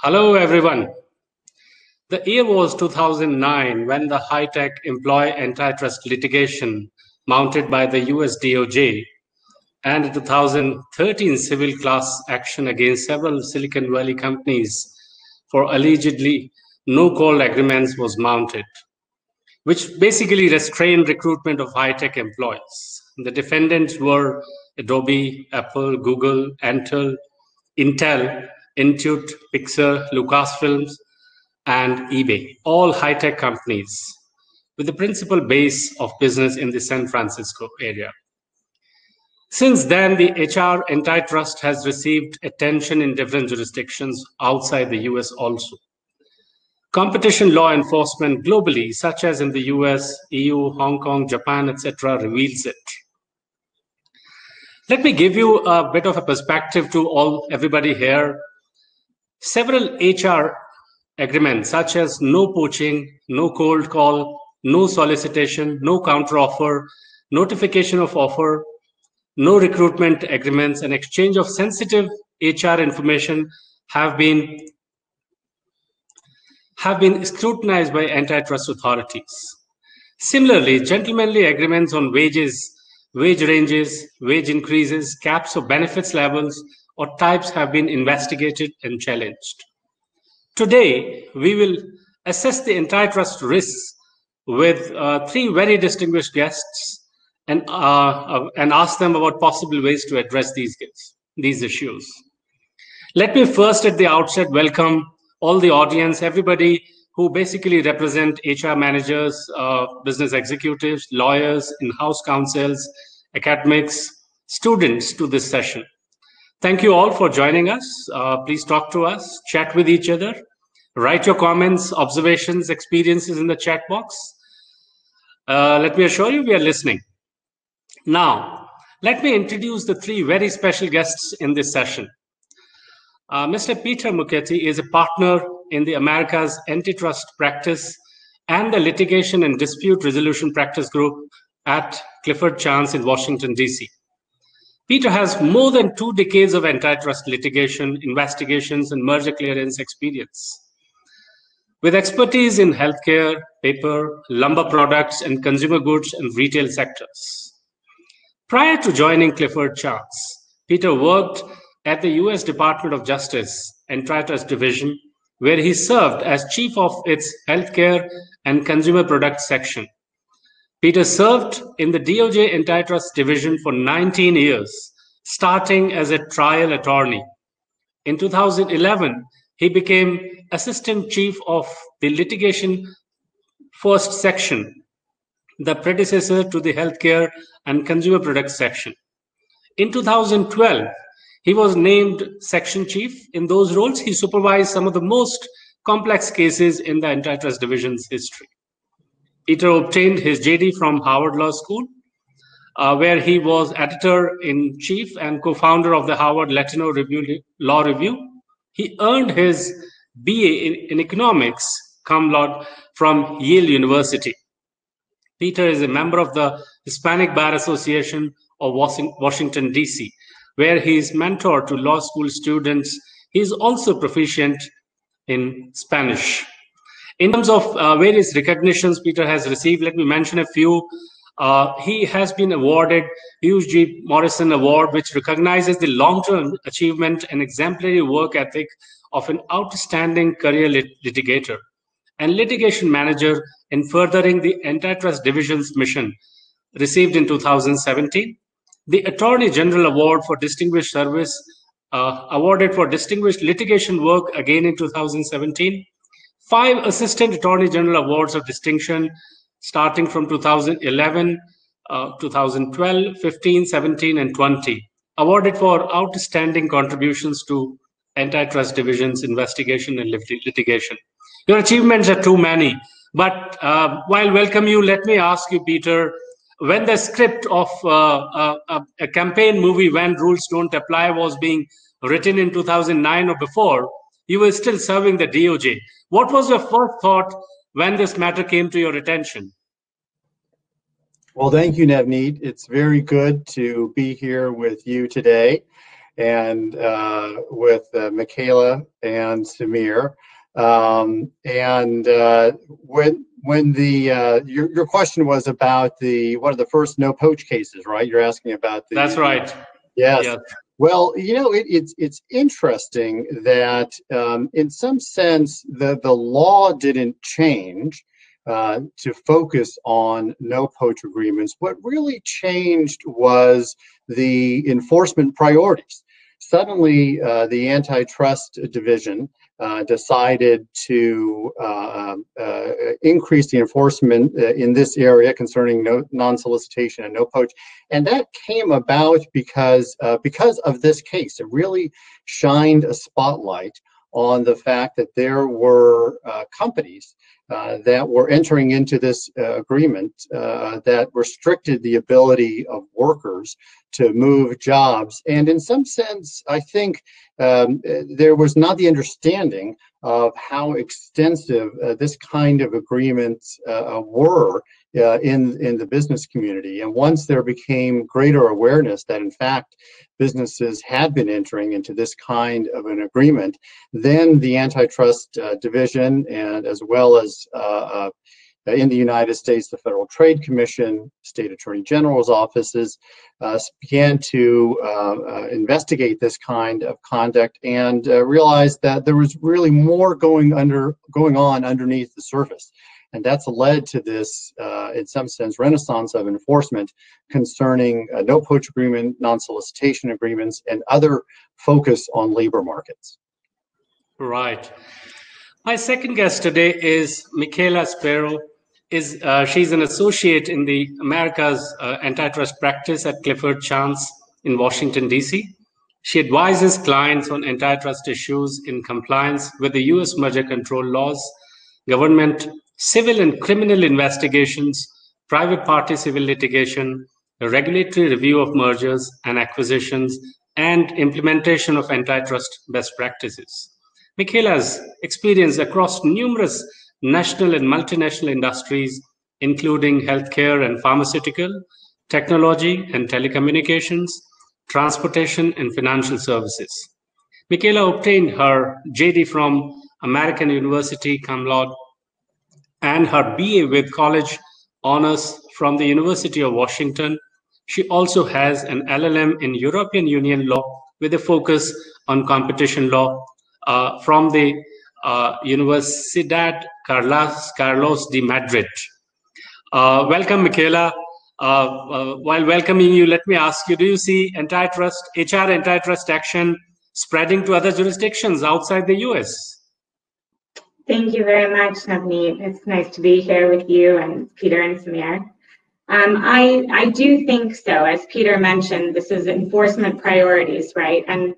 Hello, everyone. The year was 2009 when the high-tech employee antitrust litigation mounted by the US DOJ and the 2013 civil class action against several Silicon Valley companies for allegedly no-call agreements was mounted, which basically restrained recruitment of high-tech employees. The defendants were Adobe, Apple, Google, Intel, Intuit, Pixar, Lucasfilms, and eBay, all high-tech companies with the principal base of business in the San Francisco area. Since then, the HR antitrust has received attention in different jurisdictions outside the US also. Competition law enforcement globally, such as in the US, EU, Hong Kong, Japan, etc., reveals it. Let me give you a bit of a perspective to everybody here. Several HR agreements such as no poaching, no cold call, no solicitation, no counteroffer, notification of offer, no recruitment agreements, and exchange of sensitive HR information have been scrutinized by antitrust authorities. Similarly, gentlemanly agreements on wages, wage ranges, wage increases, caps of benefits levels, or types have been investigated and challenged. Today, we will assess the antitrust risks with three very distinguished guests and ask them about possible ways to address these issues. Let me first at the outset welcome all the audience, everybody who basically represent HR managers, business executives, lawyers, in-house counsels, academics, students to this session. Thank you all for joining us. Please talk to us, chat with each other, write your comments, observations, experiences in the chat box. Let me assure you we are listening. Now, let me introduce the three very special guests in this session. Mr. Peter Muchetti is a partner in the Americas Antitrust Practice and the Litigation and Dispute Resolution Practice Group at Clifford Chance in Washington, D.C. Peter has more than 2 decades of antitrust litigation, investigations, and merger clearance experience. With expertise in healthcare, paper, lumber products, and consumer goods and retail sectors. Prior to joining Clifford Chance, Peter worked at the US Department of Justice Antitrust Division, where he served as chief of its healthcare and consumer products section. Peter served in the DOJ Antitrust Division for 19 years, starting as a trial attorney. In 2011, he became assistant chief of the litigation first section, the predecessor to the healthcare and consumer products section. In 2012, he was named section chief. In those roles, he supervised some of the most complex cases in the antitrust division's history. Peter obtained his JD from Harvard Law School, where he was editor-in-chief and co-founder of the Harvard Latino Law Review. He earned his BA in economics, cum laude, from Yale University. Peter is a member of the Hispanic Bar Association of Washington, D.C., where he is mentor to law school students. He is also proficient in Spanish. In terms of various recognitions Peter has received, let me mention a few. He has been awarded Hugh G. Morrison Award, which recognizes the long-term achievement and exemplary work ethic of an outstanding career litigator and litigation manager in furthering the antitrust division's mission, received in 2017. The Attorney General Award for Distinguished Service, awarded for distinguished litigation work again in 2017. 5 Assistant Attorney General Awards of Distinction starting from 2011, 2012, 15, 17, and 20, awarded for outstanding contributions to antitrust division's investigation and litigation. Your achievements are too many, but while welcome you, let me ask you, Peter, when the script of a campaign movie, When Rules Don't Apply, was being written in 2009 or before, you were still serving the DOJ. What was your first thought when this matter came to your attention? Well, thank you, Navneet. It's very good to be here with you today. and with Michaela and Samir. When the your question was about one of the first no poach cases, right? You're asking about the. That's right. Yes. Yeah. Well, it's interesting that in some sense the law didn't change to focus on no poach agreements. What really changed was the enforcement priorities. Suddenly, the Antitrust Division decided to increase the enforcement in this area concerning non-solicitation and no poach, and that came about because of this case. It really shined a spotlight on the fact that there were companies that were entering into this agreement that restricted the ability of workers to move jobs. And in some sense, I think there was not the understanding of how extensive this kind of agreements were in the business community. And once there became greater awareness that in fact businesses had been entering into this kind of an agreement, then the Antitrust Division, and as well as in the United States, the Federal Trade Commission, State Attorney General's offices began to investigate this kind of conduct and realized that there was really more going on underneath the surface. And that's led to this, in some sense, renaissance of enforcement concerning no poach agreement, non-solicitation agreements, and other focus on labor markets. Right. My second guest today is Michaela Sparrow. She's an associate in the America's antitrust practice at Clifford Chance in Washington, D.C. She advises clients on antitrust issues in compliance with the U.S. merger control laws, government, civil and criminal investigations, private party civil litigation, the regulatory review of mergers and acquisitions, and implementation of antitrust best practices. Michaela's experience across numerous national and multinational industries, including healthcare and pharmaceutical, technology and telecommunications, transportation and financial services. Michaela obtained her JD from American University cum laude and her BA with college honors from the University of Washington. She also has an LLM in European Union law with a focus on competition law from the Universidad Carlos de Madrid. Welcome, Michaela. While welcoming you, let me ask you, do you see HR antitrust action spreading to other jurisdictions outside the US? Thank you very much, Navneet. It's nice to be here with you and Peter and Samir. I do think so. As Peter mentioned, this is enforcement priorities, right? And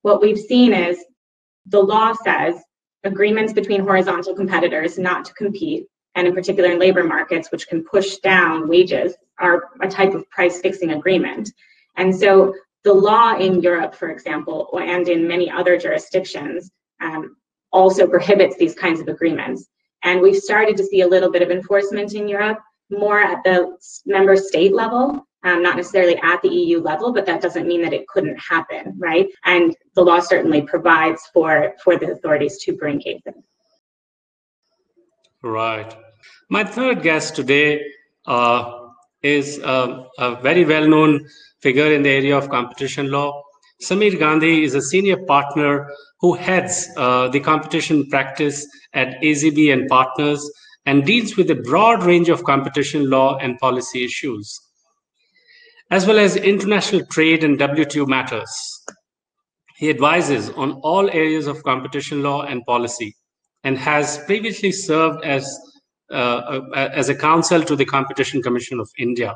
what we've seen is the law says agreements between horizontal competitors not to compete, and in particular in labor markets, which can push down wages, are a type of price fixing agreement. And so the law in Europe, for example, and in many other jurisdictions, also prohibits these kinds of agreements. And we've started to see a little bit of enforcement in Europe, more at the member state level, not necessarily at the EU level, but that doesn't mean that it couldn't happen, right? And the law certainly provides for the authorities to bring cases. Right. My third guest today is a very well-known figure in the area of competition law. Samir Gandhi is a senior partner who heads the competition practice at AZB and Partners and deals with a broad range of competition law and policy issues, as well as international trade and WTO matters. He advises on all areas of competition law and policy and has previously served as a counsel to the Competition Commission of India.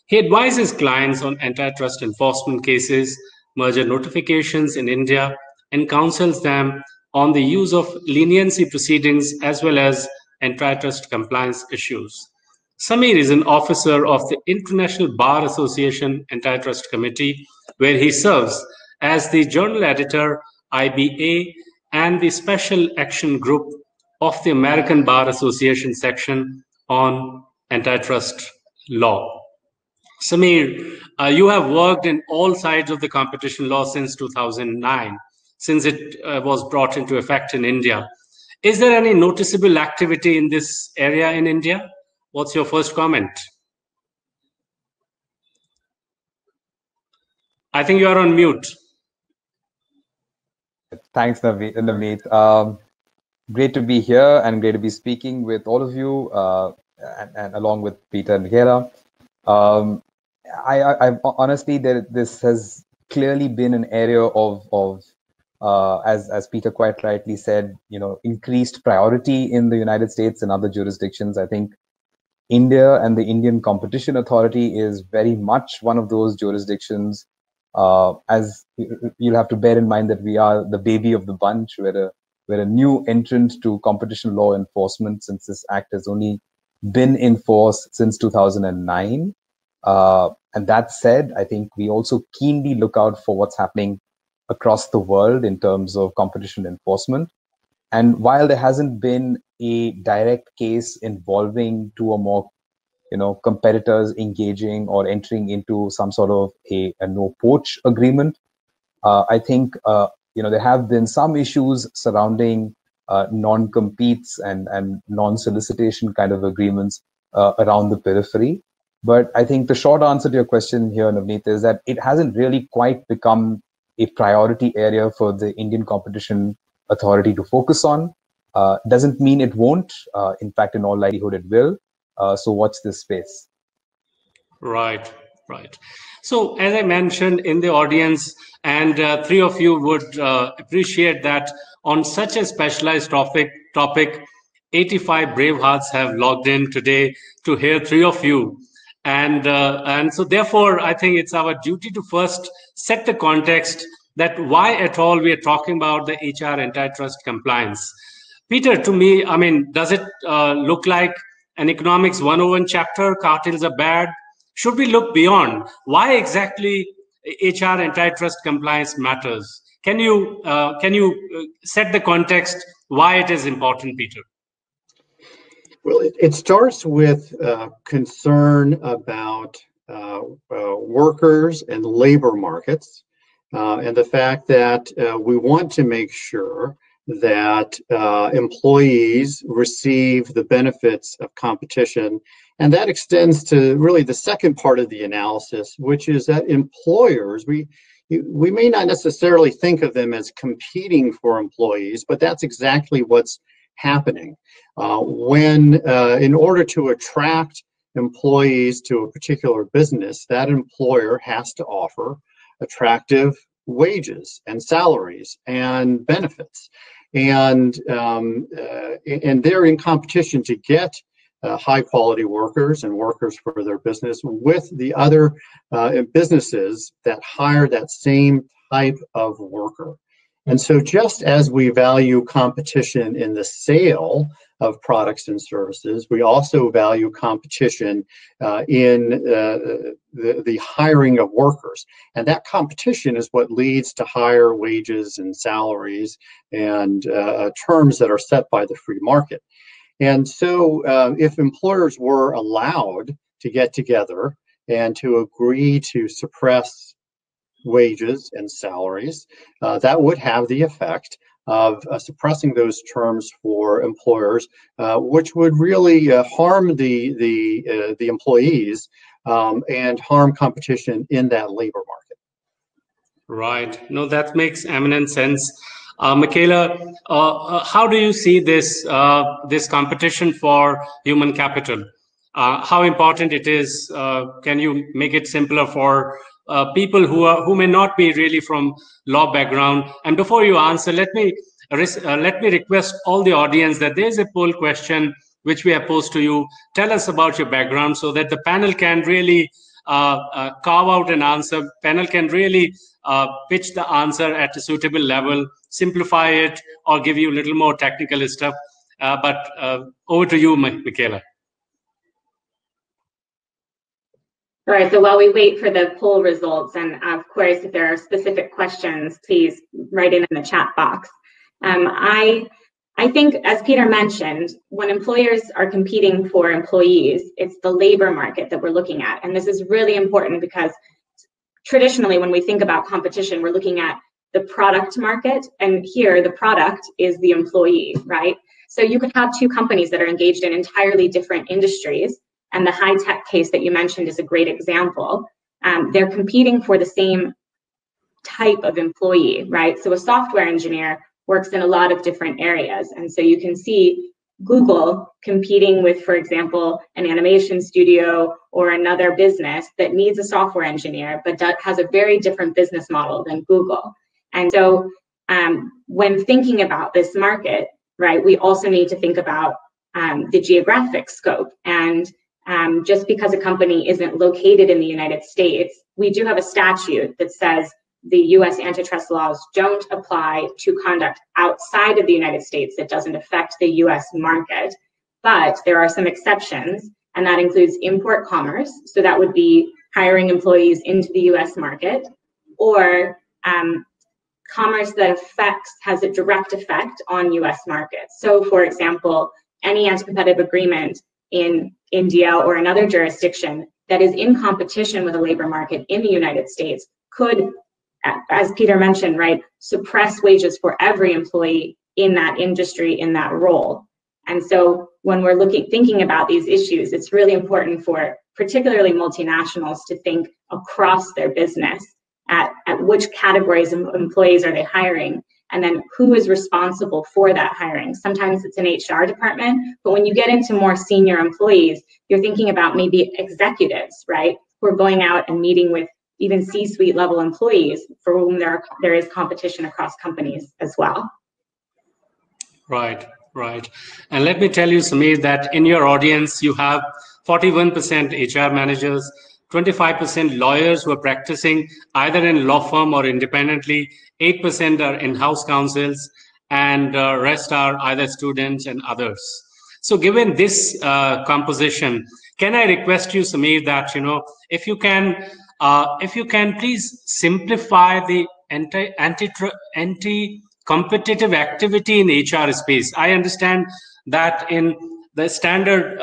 He advises clients on antitrust enforcement cases, merger notifications in India, and counsels them on the use of leniency proceedings as well as antitrust compliance issues. Samir is an officer of the International Bar Association Antitrust Committee, where he serves as the journal editor, IBA, and the Special Action Group of the American Bar Association section on antitrust law. Samir, you have worked in all sides of the competition law since 2009, since it was brought into effect in India. Is there any noticeable activity in this area in India? What's your first comment? I think you are on mute. Thanks, Navneet. Great to be here and great to be speaking with all of you and along with Peter and Michaela. I honestly, this has clearly been an area of as Peter quite rightly said, increased priority in the United States and other jurisdictions. I think India and the Indian Competition Authority is very much one of those jurisdictions. As you'll have to bear in mind that we are the baby of the bunch. We're a new entrant to competition law enforcement, since this act has only been in force since 2009. And that said, I think we also keenly look out for what's happening across the world in terms of competition enforcement. And while there hasn't been a direct case involving two or more, competitors engaging or entering into some sort of a no-poach agreement, I think there have been some issues surrounding non-competes and non-solicitation kind of agreements around the periphery. But I think the short answer to your question here, Navneet, is that it hasn't really quite become a priority area for the Indian Competition Authority to focus on. Doesn't mean it won't. In fact, in all likelihood, it will. So watch this space. Right. So as I mentioned in the audience, and three of you would appreciate that on such a specialized topic, 85 brave hearts have logged in today to hear three of you. And so therefore, I think it's our duty to first set the context that why at all we are talking about the HR antitrust compliance. Peter, to me, I mean, does it look like an economics 101 chapter, cartels are bad? Should we look beyond? Why exactly HR antitrust compliance matters? Can you set the context why it is important, Peter? Well, it starts with concern about workers and labor markets, and the fact that we want to make sure that employees receive the benefits of competition. And that extends to really the second part of the analysis, which is that employers, we may not necessarily think of them as competing for employees, but that's exactly what's happening. When in order to attract employees to a particular business, that employer has to offer attractive wages and salaries and benefits. And they're in competition to get high quality workers and workers for their business with the other businesses that hire that same type of worker. And so just as we value competition in the sale of products and services, we also value competition in the hiring of workers. And that competition is what leads to higher wages and salaries and terms that are set by the free market. And so if employers were allowed to get together and to agree to suppress wages and salaries, that would have the effect of suppressing those terms for employers, which would really harm the employees and harm competition in that labor market. Right. No, that makes eminent sense. Michaela, how do you see this this competition for human capital? How important it is? Can you make it simpler for people who may not be really from law background? And before you answer, let me request all the audience that there is a poll question which we have posed to you. Tell us about your background so that the panel can really carve out an answer. Panel can really pitch the answer at a suitable level, simplify it, or give you a little more technical stuff. But over to you, Michaela. All right, so while we wait for the poll results, and of course, if there are specific questions, please write it in the chat box. I I think, as Peter mentioned, when employers are competing for employees, it's the labor market that we're looking at. And this is really important because traditionally, when we think about competition, we're looking at the product market. And here, the product is the employee, right? So you could have two companies that are engaged in entirely different industries. And the high-tech case that you mentioned is a great example. They're competing for the same type of employee, right? So a software engineer works in a lot of different areas. And so you can see Google competing with, for example, an animation studio or another business that needs a software engineer, but has a very different business model than Google. And so when thinking about this market, right, we also need to think about the geographic scope. And just because a company isn't located in the United States, we do have a statute that says the US antitrust laws don't apply to conduct outside of the United States that doesn't affect the US market. But there are some exceptions, and that includes import commerce. So that would be hiring employees into the US market, or commerce that has a direct effect on US markets. So for example, any anti-competitive agreement in India or another jurisdiction that is in competition with a labor market in the United States could, as Peter mentioned, right, suppress wages for every employee in that industry, in that role. And so when we're thinking about these issues, it's really important for particularly multinationals to think across their business at which categories of employees are they hiring, and then who is responsible for that hiring. Sometimes it's an HR department, but when you get into more senior employees, you're thinking about maybe executives, right, who are going out and meeting with even C-suite level employees for whom there is competition across companies as well. Right, right. And let me tell you, Samir, that in your audience, you have 41% HR managers, 25% lawyers who are practicing either in law firm or independently, 8% are in-house counsels, and rest are either students and others. So given this composition, can I request you, Samir, that, you know, if you can please simplify the anti-competitive activity in HR space. I understand that in the standard,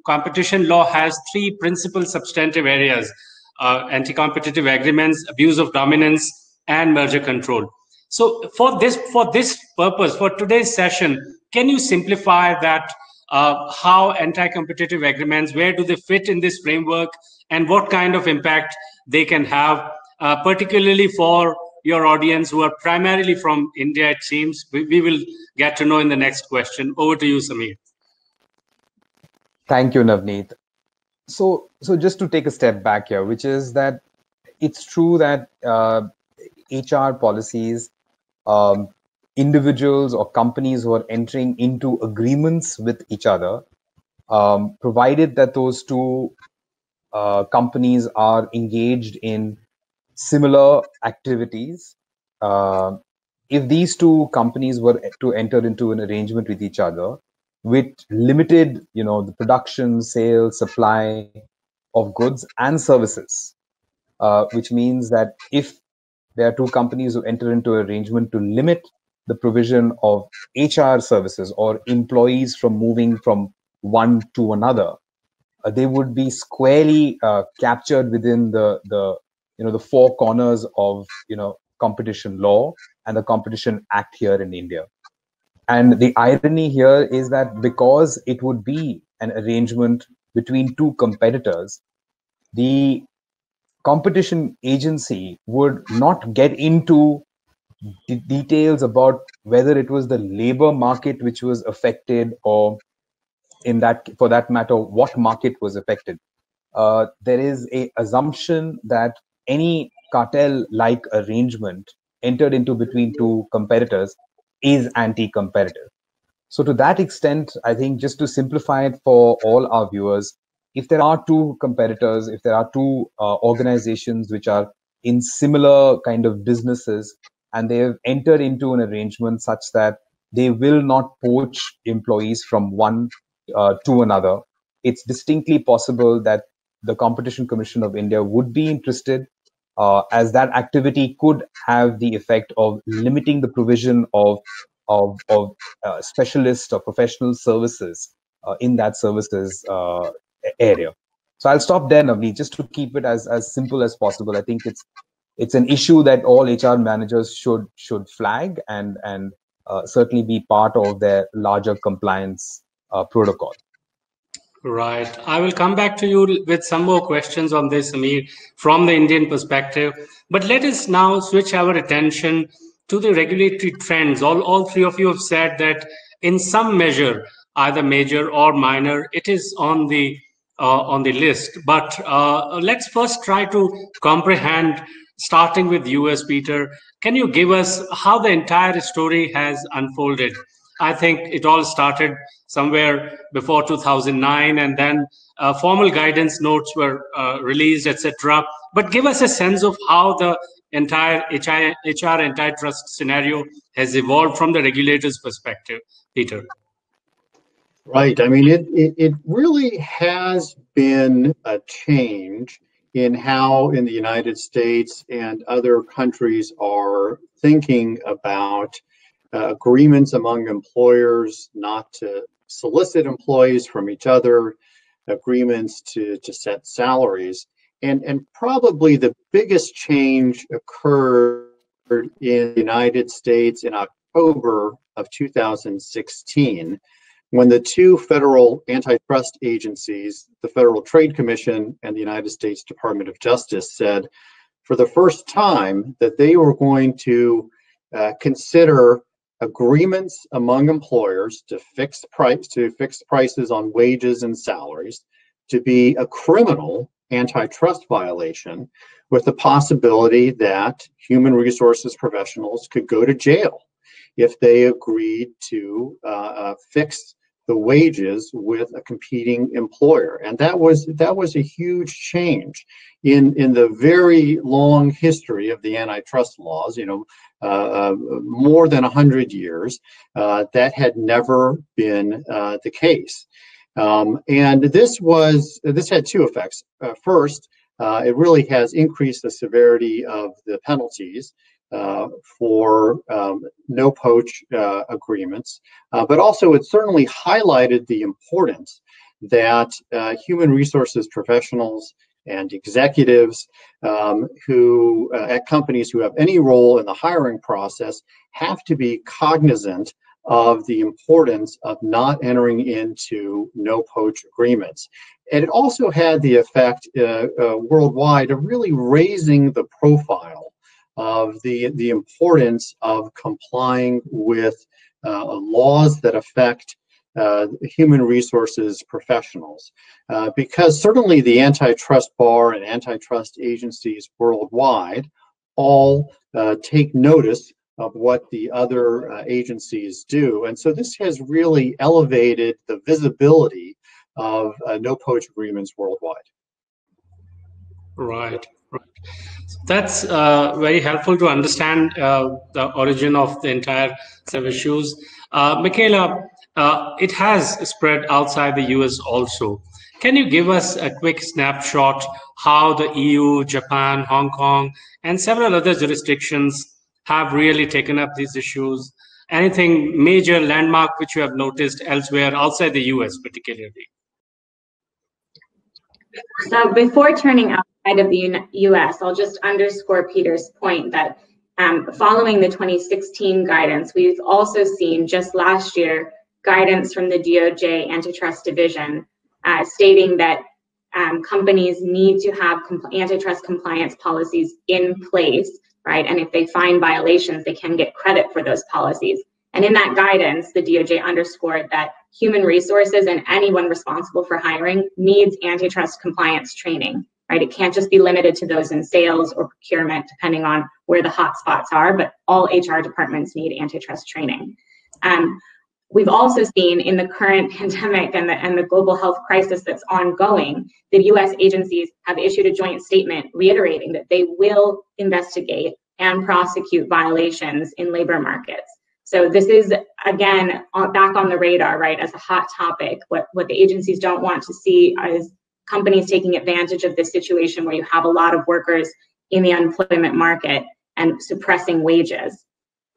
competition law has three principal substantive areas: anti-competitive agreements, abuse of dominance, and merger control. So for this purpose, for today's session, can you simplify that? How anti-competitive agreements, where do they fit in this framework, and what kind of impact they can have, particularly for your audience who are primarily from India, it seems. We will get to know in the next question. Over to you, Samir. Thank you, Navneet. So just to take a step back here, which is that it's true that HR policies, individuals or companies who are entering into agreements with each other, provided that those two companies are engaged in similar activities, if these two companies were to enter into an arrangement with each other, which limited, the production, sale, supply of goods and services, which means that if there are two companies who enter into an arrangement to limit the provision of HR services or employees from moving from one to another, they would be squarely captured within the four corners of competition law and the Competition Act here in India. And the irony here is that because it would be an arrangement between two competitors, the competition agency would not get into details about whether it was the labor market which was affected, or for that matter, what market was affected. There is an assumption that any cartel-like arrangement entered into between two competitors is anti-competitive. So to that extent, I think, just to simplify it for all our viewers, if there are two competitors, if there are two organizations which are in similar kind of businesses, and they have entered into an arrangement such that they will not poach employees from one to another, it's distinctly possible that the Competition Commission of India would be interested, as that activity could have the effect of limiting the provision of specialist or professional services in that services area. So I'll stop there, Navneet, just to keep it as simple as possible. I think it's an issue that all HR managers should flag and certainly be part of their larger compliance protocol. Right. I will come back to you with some more questions on this, Amir, from the Indian perspective. But let us now switch our attention to the regulatory trends. All three of you have said that in some measure, either major or minor, it is on the list. But let's first try to comprehend, starting with US, Peter. Can you give us how the entire story has unfolded? I think it all started somewhere before 2009, and then formal guidance notes were released, etc. But give us a sense of how the entire HR antitrust scenario has evolved from the regulator's perspective, Peter. Right. I mean, it really has been a change in how in the United States and other countries are thinking about agreements among employers not to solicit employees from each other, agreements to set salaries. And probably the biggest change occurred in the United States in October of 2016, when the two federal antitrust agencies, the Federal Trade Commission and the United States Department of Justice, said for the first time that they were going to consider agreements among employers to fix prices on wages and salaries to be a criminal antitrust violation, with the possibility that human resources professionals could go to jail if they agreed to fix the wages with a competing employer. And that was a huge change in the very long history of the antitrust laws, more than 100 years. That had never been the case. And this had two effects. First, it really has increased the severity of the penalties for no-poach agreements, but also it certainly highlighted the importance that human resources professionals and executives who at companies who have any role in the hiring process have to be cognizant of the importance of not entering into no-poach agreements. And it also had the effect worldwide of really raising the profile of the importance of complying with laws that affect human resources professionals. Because certainly the antitrust bar and antitrust agencies worldwide all take notice of what the other agencies do. And so this has really elevated the visibility of no-poach agreements worldwide. Right. That's very helpful to understand the origin of the entire set of issues. Michaela, it has spread outside the US also. Can you give us a quick snapshot how the EU, Japan, Hong Kong, and several other jurisdictions have really taken up these issues? Anything major landmark which you have noticed elsewhere outside the US particularly? So before turning outside of the US, I'll just underscore Peter's point that following the 2016 guidance, we've also seen just last year guidance from the DOJ Antitrust Division stating that companies need to have antitrust compliance policies in place, right? And if they find violations, they can get credit for those policies. And in that guidance, the DOJ underscored that human resources and anyone responsible for hiring needs antitrust compliance training, right? It can't just be limited to those in sales or procurement, depending on where the hot spots are, but all HR departments need antitrust training. We've also seen in the current pandemic and the global health crisis that's ongoing, the US agencies have issued a joint statement reiterating that they will investigate and prosecute violations in labor markets. So this is, again, back on the radar, right, as a hot topic. What the agencies don't want to see is companies taking advantage of this situation where you have a lot of workers in the unemployment market and suppressing wages.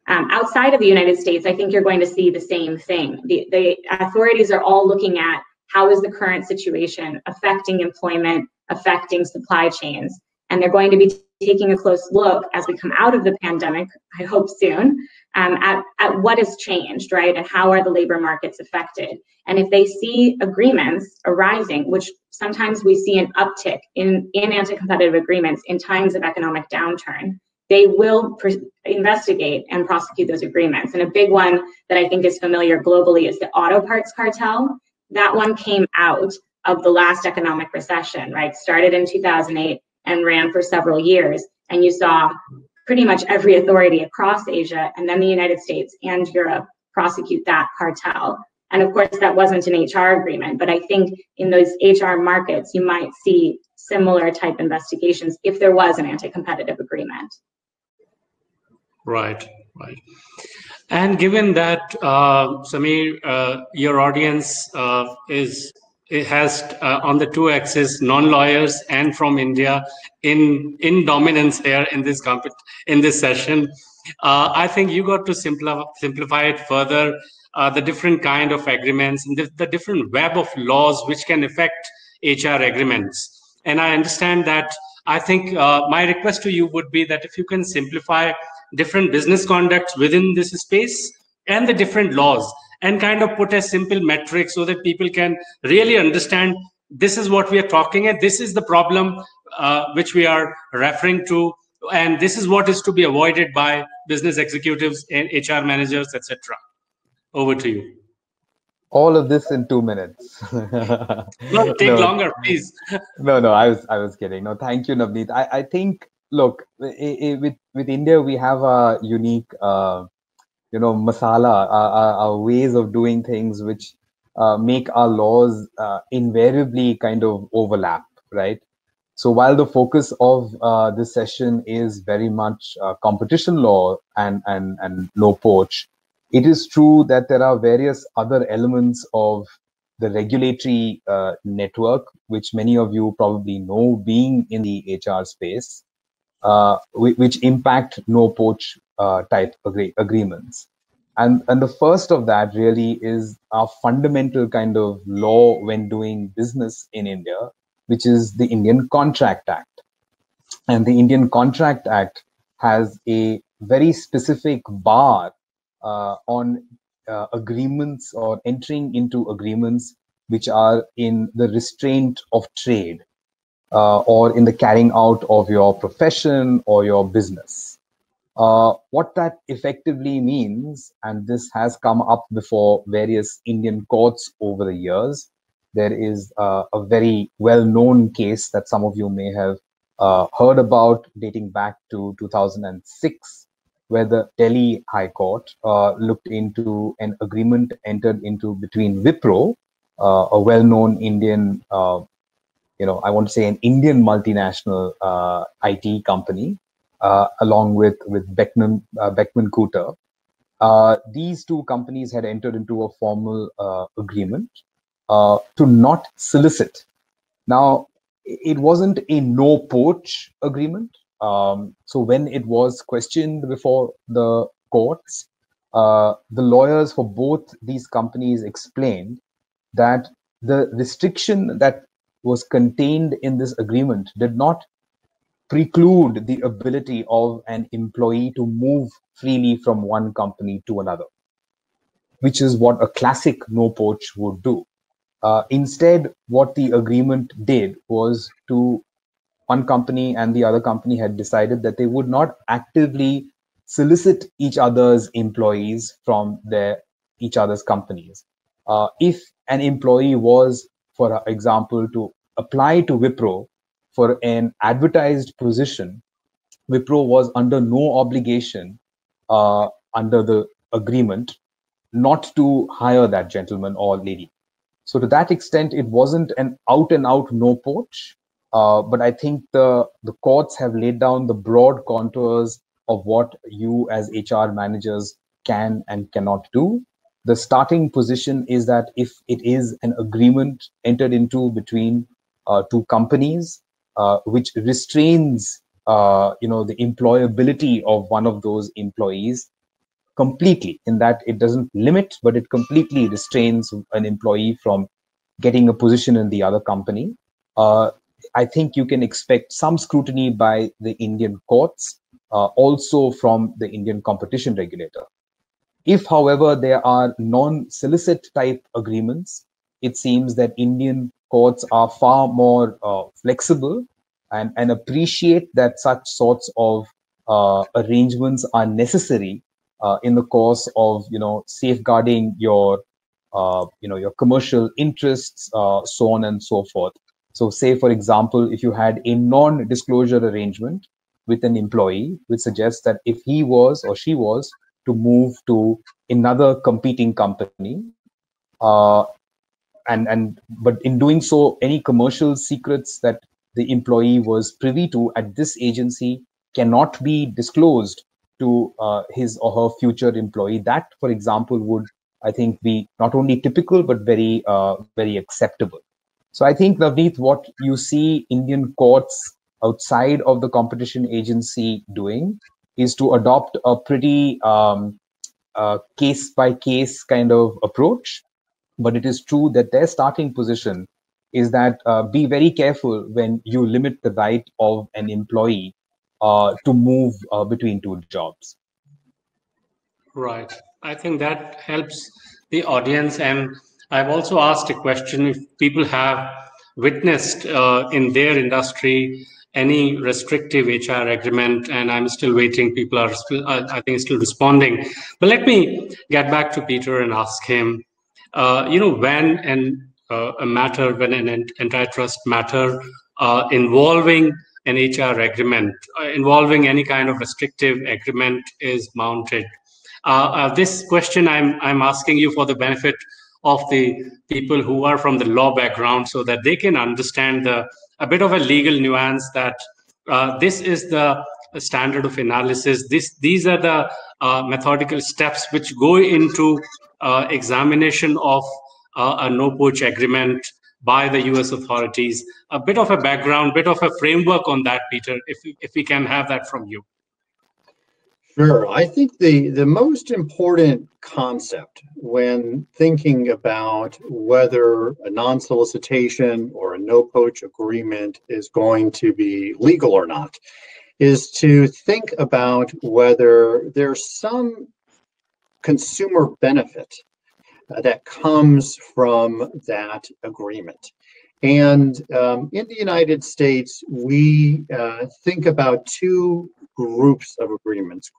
Outside of the United States, I think you're going to see the same thing. The authorities are all looking at how is the current situation affecting employment, affecting supply chains, and they're going to be taking a close look as we come out of the pandemic, I hope soon, at what has changed, right? And how are the labor markets affected? And if they see agreements arising, which sometimes we see an uptick in anti-competitive agreements in times of economic downturn, they will investigate and prosecute those agreements. And a big one that I think is familiar globally is the auto parts cartel. That one came out of the last economic recession, right? Started in 2008 and ran for several years. And you saw pretty much every authority across Asia and then the United States and Europe prosecute that cartel. And of course, that wasn't an HR agreement, but I think in those HR markets, you might see similar type investigations if there was an anti-competitive agreement. Right, right. And given that, Samir, your audience has on the two axes non-lawyers and from India in dominance here in this session. I think you got to simplify it further. The different kind of agreements and the different web of laws which can affect HR agreements. And I understand that. I think my request to you would be that if you can simplify different business conducts within this space and the different laws and kind of put a simple metric so that people can really understand this is what we are talking and this is the problem which we are referring to, and this is what is to be avoided by business executives and HR managers, etc. Over to you. All of this in 2 minutes. No, take longer, please. No, I was kidding. No, thank you, Navneet. I think, look, with India, we have a unique, masala, our ways of doing things which make our laws invariably kind of overlap, right? So while the focus of this session is very much competition law and no poach, it is true that there are various other elements of the regulatory network, which many of you probably know being in the HR space, which impact no poach type agreements. And the first of that really is a fundamental kind of law when doing business in India, which is the Indian Contract Act. And the Indian Contract Act has a very specific bar on agreements or entering into agreements which are in the restraint of trade or in the carrying out of your profession or your business. What that effectively means, and this has come up before various Indian courts over the years, there is a very well-known case that some of you may have heard about dating back to 2006, where the Delhi High Court looked into an agreement entered into between Wipro, a well-known Indian, I want to say an Indian multinational IT company, along with Beckman Coulter. These two companies had entered into a formal agreement to not solicit. Now, it wasn't a no poach agreement. So when it was questioned before the courts, the lawyers for both these companies explained that the restriction that was contained in this agreement did not preclude the ability of an employee to move freely from one company to another, which is what a classic no poach would do. Instead, what the agreement did was to one company and the other company had decided that they would not actively solicit each other's employees from each other's companies. If an employee was, for example, to apply to Wipro for an advertised position, Wipro was under no obligation under the agreement not to hire that gentleman or lady. So to that extent, it wasn't an out-and-out no poach. But I think the courts have laid down the broad contours of what you as HR managers can and cannot do. The starting position is that if it is an agreement entered into between two companies, which restrains the employability of one of those employees, completely, in that it doesn't limit, but it completely restrains an employee from getting a position in the other company. I think you can expect some scrutiny by the Indian courts, also from the Indian competition regulator. If, however, there are non-solicit type agreements, it seems that Indian courts are far more flexible and appreciate that such sorts of arrangements are necessary in the course of, safeguarding your, your commercial interests, so on and so forth. So say, for example, if you had a non-disclosure arrangement with an employee, which suggests that if he was or she was to move to another competing company, but in doing so, any commercial secrets that the employee was privy to at this agency cannot be disclosed to his or her future employee. That, for example, would, I think, be not only typical but very, very acceptable. So I think, Navneet, what you see Indian courts outside of the competition agency doing is to adopt a pretty case-by-case kind of approach. But it is true that their starting position is that be very careful when you limit the right of an employee to move between two jobs. Right. I think that helps the audience. And I've also asked a question if people have witnessed in their industry any restrictive HR agreement, and I'm still waiting. People are still, I think, still responding. But let me get back to Peter and ask him, when when an antitrust matter involving an HR agreement, involving any kind of restrictive agreement is mounted. This question I'm asking you for the benefit of the people who are from the law background, so that they can understand a bit of a legal nuance that this is the standard of analysis. These are the methodical steps which go into examination of a no-poach agreement by the US authorities. A bit of a background, bit of a framework on that, Peter, if we can have that from you. Sure. I think the most important concept when thinking about whether a non-solicitation or a no-poach agreement is going to be legal or not is to think about whether there's some consumer benefit that comes from that agreement. And in the United States, we think about two groups of agreements.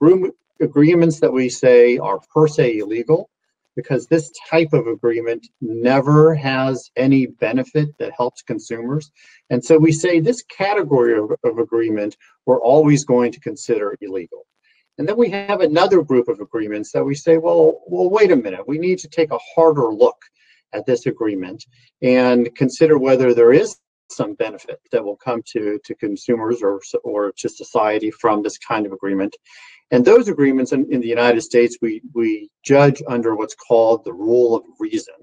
Agreements that we say are per se illegal, because this type of agreement never has any benefit that helps consumers. And so we say this category of agreement we're always going to consider illegal. And then we have another group of agreements that we say, well, wait a minute, we need to take a harder look at this agreement and consider whether there is some benefit that will come to consumers or to society from this kind of agreement. And those agreements in the United States, we judge under what's called the rule of reason,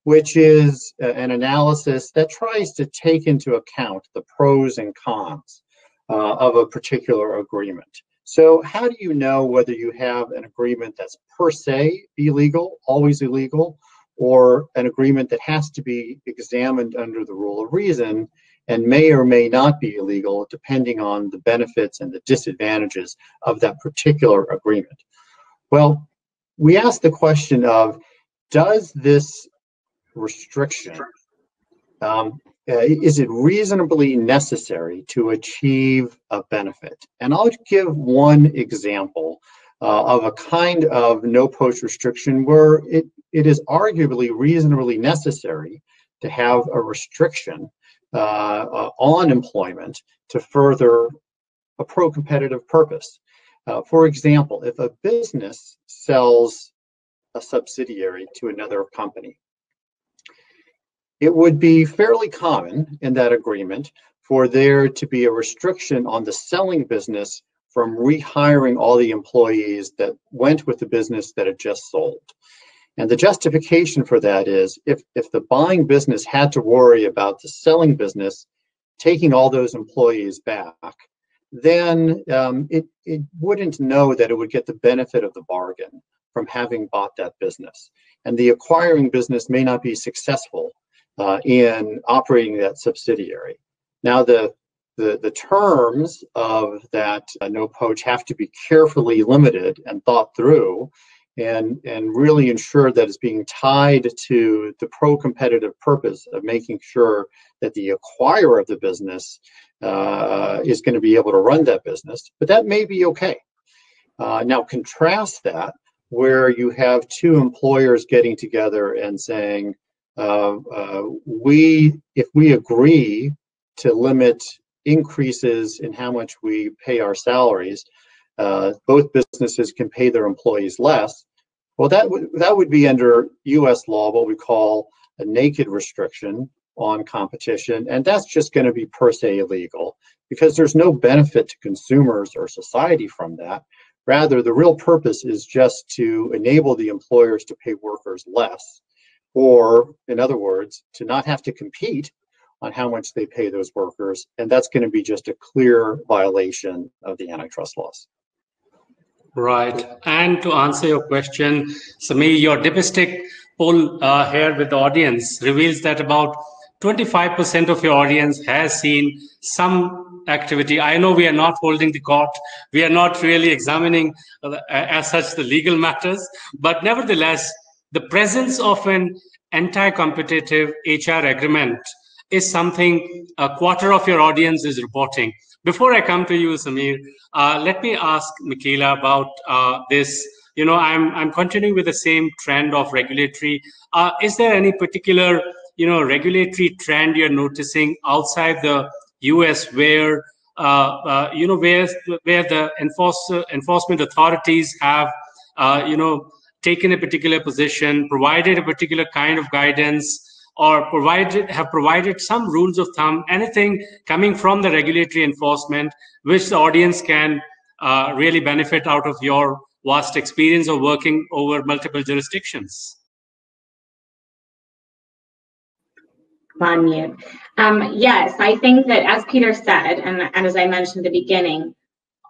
which is an analysis that tries to take into account the pros and cons of a particular agreement. So how do you know whether you have an agreement that's per se illegal, always illegal, or an agreement that has to be examined under the rule of reason and may or may not be illegal depending on the benefits and the disadvantages of that particular agreement? Well, we ask the question of, does this restriction, is it reasonably necessary to achieve a benefit? And I'll give one example of a kind of no-poach restriction where it is arguably reasonably necessary to have a restriction on employment to further a pro-competitive purpose. For example, if a business sells a subsidiary to another company, it would be fairly common in that agreement for there to be a restriction on the selling business from rehiring all the employees that went with the business that it just sold. And the justification for that is if the buying business had to worry about the selling business taking all those employees back, then it wouldn't know that it would get the benefit of the bargain from having bought that business. And the acquiring business may not be successful in operating that subsidiary. Now, the terms of that no poach have to be carefully limited and thought through, and really ensure that it's being tied to the pro-competitive purpose of making sure that the acquirer of the business is going to be able to run that business. But that may be okay. Now contrast that where you have two employers getting together and saying, if we agree to limit increases in how much we pay our salaries, both businesses can pay their employees less. Well, that would be under U.S. law what we call a naked restriction on competition, and that's just going to be per se illegal because there's no benefit to consumers or society from that. Rather, the real purpose is just to enable the employers to pay workers less, or in other words, to not have to compete on how much they pay those workers, and that's going to be just a clear violation of the antitrust laws. Right. And to answer your question, Samir, your dipstick poll here with the audience reveals that about 25% of your audience has seen some activity. I know we are not holding the court. We are not really examining as such the legal matters, but nevertheless, the presence of an anti-competitive HR agreement is something a quarter of your audience is reporting. Before I come to you, Samir, let me ask Michaela about this. You know, I'm continuing with the same trend of regulatory. Is there any particular, regulatory trend you're noticing outside the U.S. where, where the enforcement authorities have, taken a particular position, provided a particular kind of guidance, or have provided some rules of thumb, anything coming from the regulatory enforcement, which the audience can really benefit out of your vast experience of working over multiple jurisdictions? On mute. Yes, I think that as Peter said, and as I mentioned at the beginning,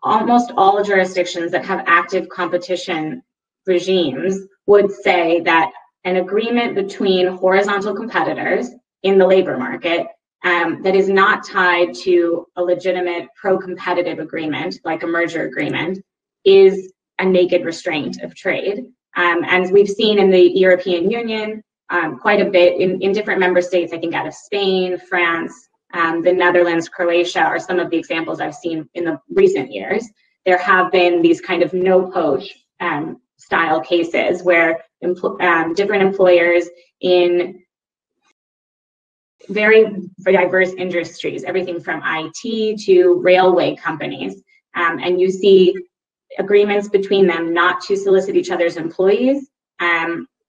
almost all jurisdictions that have active competition regimes would say that an agreement between horizontal competitors in the labor market that is not tied to a legitimate pro-competitive agreement, like a merger agreement, is a naked restraint of trade. As we've seen in the European Union, quite a bit in different member states, I think out of Spain, France, the Netherlands, Croatia are some of the examples I've seen in the recent years. There have been these kind of no-poach style cases where different employers in very diverse industries, everything from IT to railway companies, and you see agreements between them not to solicit each other's employees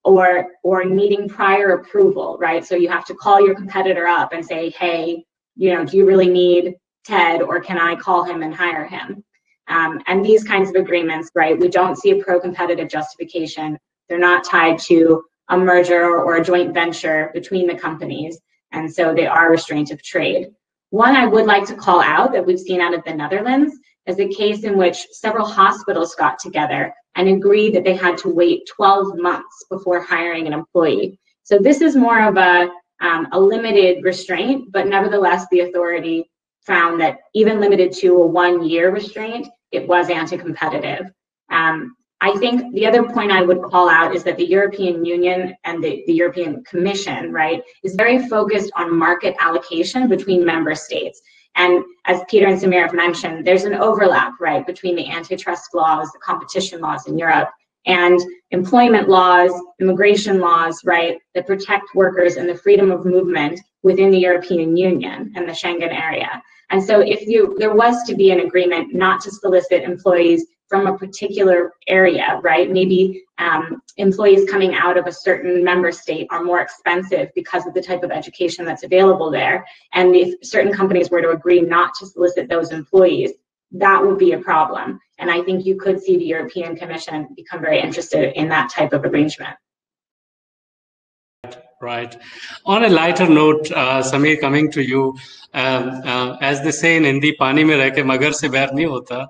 or needing prior approval, right? So you have to call your competitor up and say, hey, do you really need Ted, or can I call him and hire him? And these kinds of agreements, right, we don't see a pro-competitive justification. They're not tied to a merger or a joint venture between the companies, and so they are restraint of trade. One I would like to call out that we've seen out of the Netherlands is a case in which several hospitals got together and agreed that they had to wait 12 months before hiring an employee. So this is more of a limited restraint, but nevertheless, the authority found that even limited to a 1-year restraint, it was anti-competitive. I think the other point I would call out is that the European Union and the European Commission, right, is very focused on market allocation between member states. And as Peter and Samir have mentioned, there's an overlap, right, between the antitrust laws, the competition laws in Europe, and employment laws, immigration laws, right, that protect workers and the freedom of movement within the European Union and the Schengen area. And so if there was to be an agreement not to solicit employees from a particular area, right, maybe employees coming out of a certain member state are more expensive because of the type of education that's available there, and if certain companies were to agree not to solicit those employees, that would be a problem. And I think you could see the European Commission become very interested in that type of arrangement. Right. On a lighter note, Samir, coming to you, as they say in Hindi, "Pani mein reh ke magar se bair nahi hota."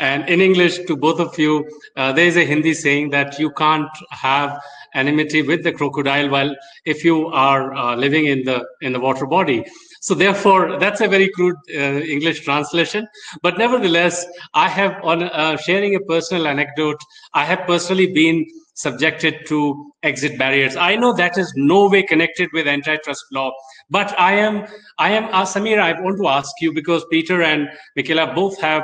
And in English, to both of you, there is a Hindi saying that you can't have enmity with the crocodile while if you are living in the water body. So therefore, that's a very crude English translation. But nevertheless, I have, on sharing a personal anecdote, I have personally been subjected to exit barriers. I know that is no way connected with antitrust law, but Samir, I want to ask you, because Peter and Michaela both have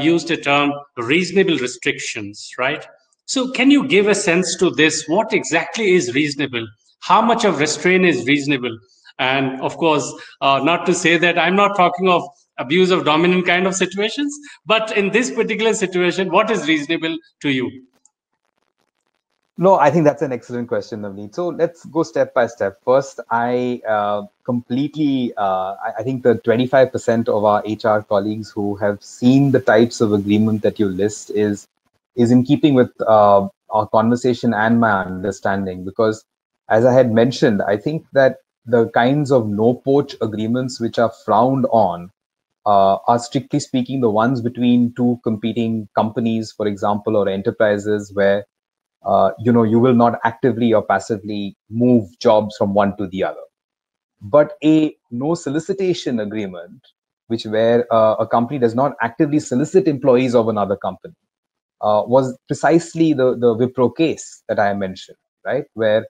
used the term reasonable restrictions, right? So can you give a sense to this? What exactly is reasonable? How much of restraint is reasonable? And of course, not to say that I'm not talking of abuse of dominant kind of situations, but in this particular situation, what is reasonable to you? No, I think that's an excellent question, Navneet. So let's go step by step. First, I think the 25% of our HR colleagues who have seen the types of agreement that you list is in keeping with our conversation and my understanding. Because as I had mentioned, I think that the kinds of no-poach agreements which are frowned on are, strictly speaking, the ones between two competing companies, for example, or enterprises where you will not actively or passively move jobs from one to the other. But a no solicitation agreement, where a company does not actively solicit employees of another company, was precisely the Wipro case that I mentioned, right? Where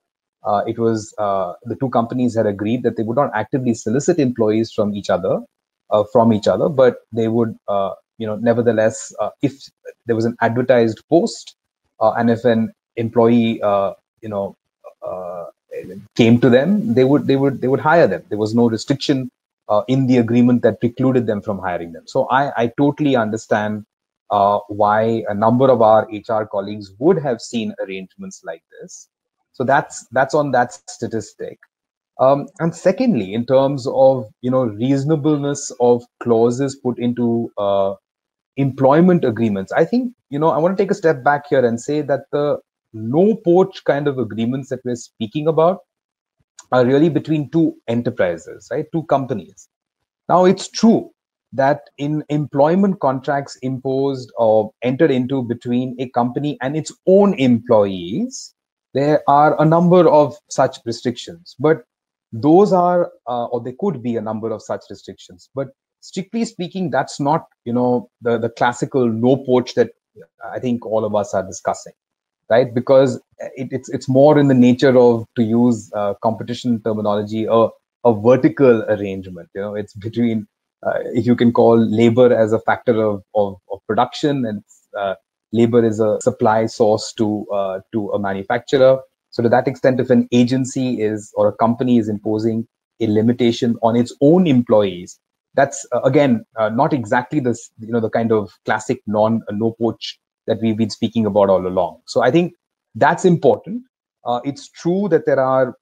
it was the two companies had agreed that they would not actively solicit employees from each other, but they would, nevertheless, if there was an advertised post, and if an employee came to them, they would hire them. There was no restriction in the agreement that precluded them from hiring them. So I totally understand why a number of our HR colleagues would have seen arrangements like this. So that's on that statistic. And secondly, in terms of reasonableness of clauses put into employment agreements, I think I want to take a step back here and say that the no-poach kind of agreements that we're speaking about are really between two enterprises, right? Two companies. Now, it's true that in employment contracts imposed or entered into between a company and its own employees, there are a number of such restrictions. But those are, or there could be a number of such restrictions. But strictly speaking, that's not, the classical no-poach that I think all of us are discussing, right? Because it's more in the nature of, to use competition terminology, a vertical arrangement. It's between, if you can call labor as a factor of production, and labor is a supply source to a manufacturer. So to that extent, if an agency or a company is imposing a limitation on its own employees, that's again not exactly this, the kind of classic no-poach that we've been speaking about all along. So I think that's important. It's true that there are,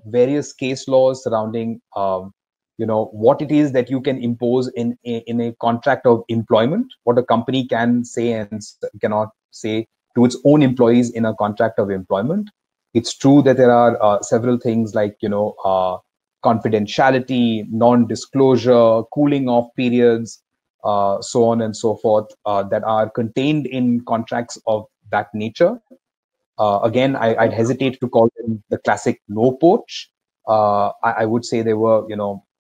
various case laws surrounding, what it is that you can impose in a contract of employment, what a company can say and cannot say to its own employees in a contract of employment. It's true that there are several things like, confidentiality, non-disclosure, cooling off periods, so on and so forth, that are contained in contracts of that nature. Again, I'd hesitate to call them the classic no-poach. I would say they were,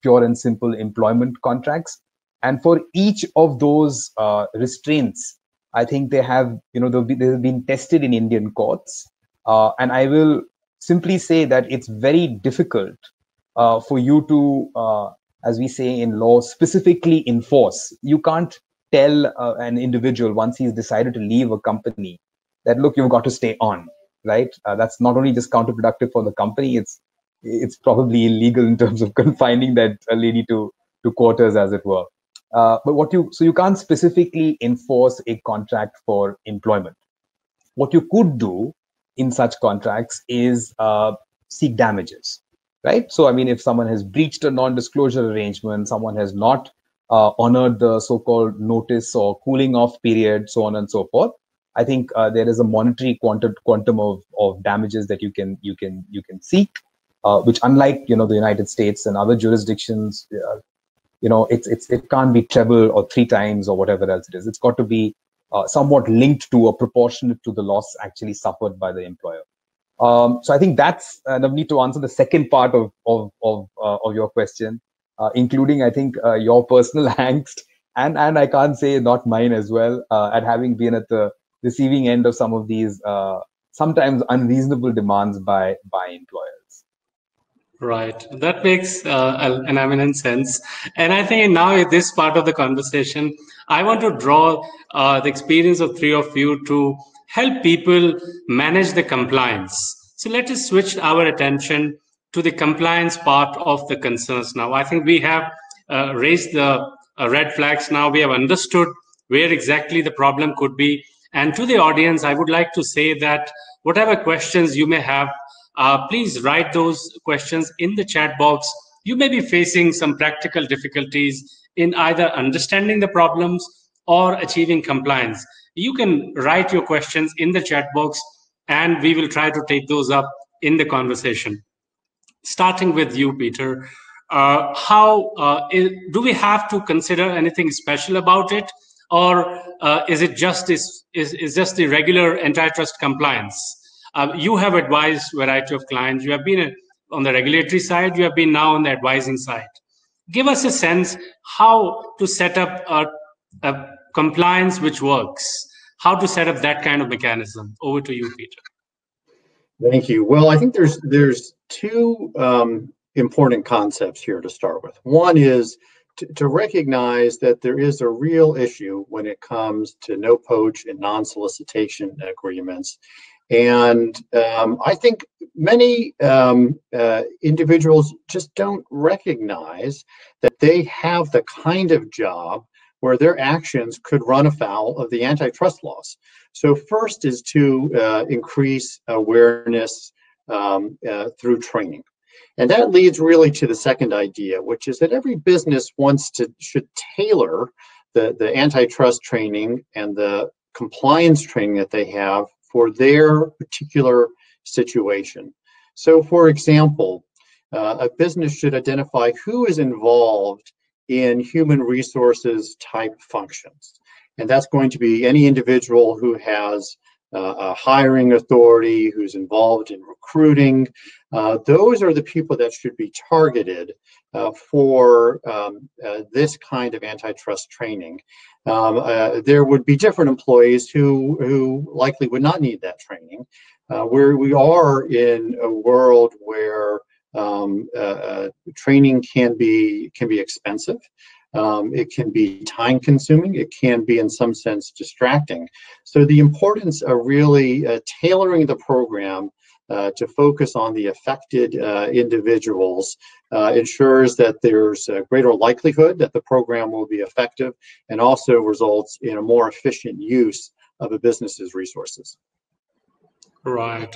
pure and simple employment contracts. And for each of those restraints, I think they have, they've been tested in Indian courts. And I will simply say that it's very difficult for you to, as we say in law, specifically enforce. You can't tell an individual once he's decided to leave a company that, look, you've got to stay on, right? That's not only just counterproductive for the company, it's probably illegal in terms of confining that lady to quarters, as it were. But so you can't specifically enforce a contract for employment. What you could do in such contracts is seek damages, right? So, I mean, if someone has breached a non-disclosure arrangement, someone has not honored the so-called notice or cooling off period, so on and so forth, I think there is a monetary quantum of damages that you can seek, which, unlike the United States and other jurisdictions, it can't be treble or 3 times or whatever else it is. It's got to be somewhat linked to or proportionate to the loss actually suffered by the employer. So I think that's Navneet, to answer the second part of your question, including I think your personal angst and I can't say not mine as well, at having been at the receiving end of some of these sometimes unreasonable demands by employers. Right. That makes an eminent sense. And I think now in this part of the conversation, I want to draw the experience of three of you to help people manage the compliance. So let us switch our attention to the compliance part of the concerns now. I think we have raised the red flags now. We have understood where exactly the problem could be. And to the audience, I would like to say that whatever questions you may have, please write those questions in the chat box. You may be facing some practical difficulties in either understanding the problems or achieving compliance. You can write your questions in the chat box and we will try to take those up in the conversation. Starting with you, Peter, do we have to consider anything special about it, or is it just just the regular antitrust compliance? You have advised a variety of clients. You have been on the regulatory side. You have been now on the advising side. Give us a sense how to set up a compliance which works. How to set up that kind of mechanism. Over to you, Peter. Thank you. Well, I think there's two important concepts here to start with. One is to recognize that there is a real issue when it comes to no poach and non-solicitation agreements. And I think many individuals just don't recognize that they have the kind of job where their actions could run afoul of the antitrust laws. So first is to increase awareness through training. And that leads really to the second idea, which is that every business should tailor the antitrust training and the compliance training that they have for their particular situation. So for example, a business should identify who is involved in human resources type functions. And that's going to be any individual who has a hiring authority, who's involved in recruiting. Those are the people that should be targeted for this kind of antitrust training. There would be different employees who likely would not need that training. Where we are in a world where training can be expensive. It can be time consuming. It can be in some sense distracting. So the importance of really tailoring the program to focus on the affected individuals ensures that there's a greater likelihood that the program will be effective and also results in a more efficient use of a business's resources. Right.